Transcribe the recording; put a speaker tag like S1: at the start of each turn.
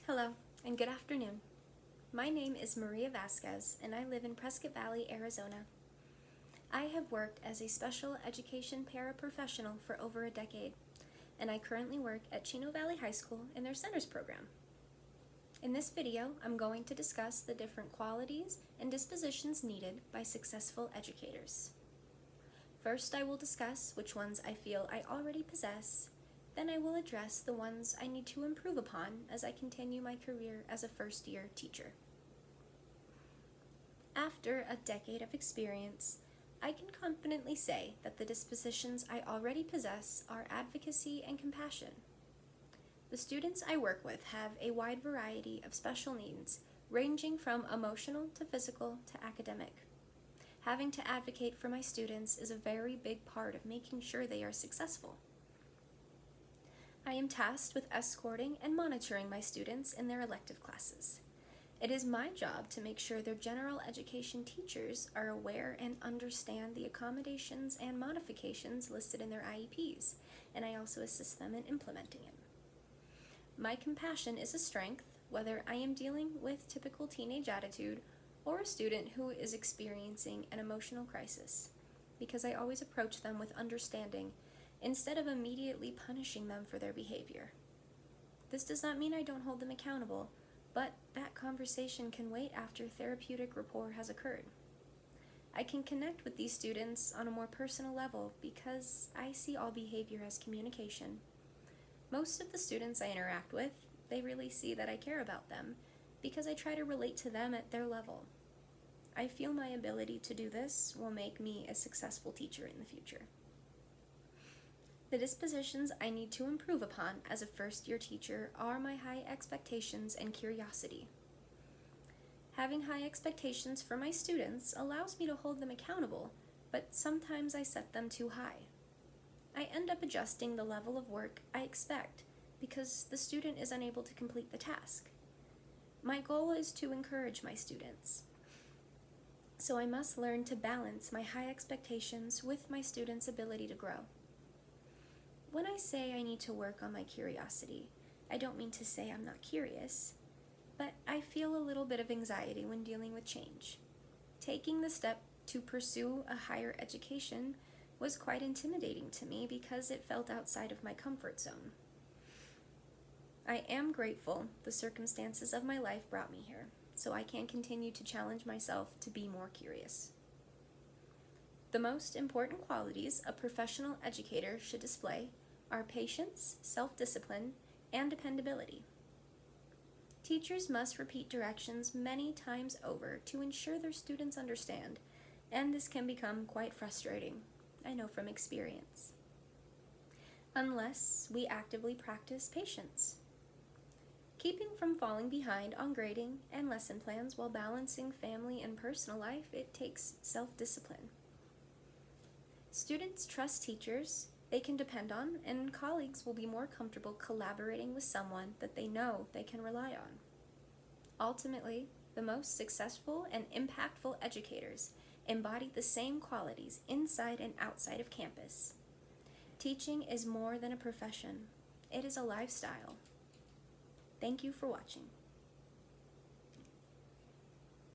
S1: Hello, and good afternoon. My name is Maria Vasquez, and I live in Prescott Valley, Arizona. I have worked as a special education paraprofessional for over a decade, and I currently work at Chino Valley High School in their Centers program. In this video, I'm going to discuss the different qualities and dispositions needed by successful educators. First, I will discuss which ones I feel I already possess. Then I will address the ones I need to improve upon as I continue my career as a first-year teacher. After a decade of experience, I can confidently say that the dispositions I already possess are advocacy and compassion. The students I work with have a wide variety of special needs, ranging from emotional to physical to academic. Having to advocate for my students is a very big part of making sure they are successful. I am tasked with escorting and monitoring my students in their elective classes. It is my job to make sure their general education teachers are aware and understand the accommodations and modifications listed in their IEPs, and I also assist them in implementing it. My compassion is a strength, whether I am dealing with typical teenage attitude or a student who is experiencing an emotional crisis, because I always approach them with understanding instead of immediately punishing them for their behavior. This does not mean I don't hold them accountable, but that conversation can wait after therapeutic rapport has occurred. I can connect with these students on a more personal level because I see all behavior as communication. Most of the students I interact with, they really see that I care about them because I try to relate to them at their level. I feel my ability to do this will make me a successful teacher in the future. The dispositions I need to improve upon as a first-year teacher are my high expectations and curiosity. Having high expectations for my students allows me to hold them accountable, but sometimes I set them too high. I end up adjusting the level of work I expect because the student is unable to complete the task. My goal is to encourage my students, so I must learn to balance my high expectations with my students' ability to grow. When I say I need to work on my curiosity, I don't mean to say I'm not curious, but I feel a little bit of anxiety when dealing with change. Taking the step to pursue a higher education was quite intimidating to me because it felt outside of my comfort zone. I am grateful the circumstances of my life brought me here, so I can continue to challenge myself to be more curious. The most important qualities a professional educator should display are patience, self-discipline, and dependability. Teachers must repeat directions many times over to ensure their students understand, and this can become quite frustrating, I know from experience, unless we actively practice patience. Keeping from falling behind on grading and lesson plans while balancing family and personal life, it takes self-discipline. Students trust teachers they can depend on, and colleagues will be more comfortable collaborating with someone that they know they can rely on. Ultimately, the most successful and impactful educators embody the same qualities inside and outside of campus. Teaching is more than a profession. It is a lifestyle. Thank you for watching.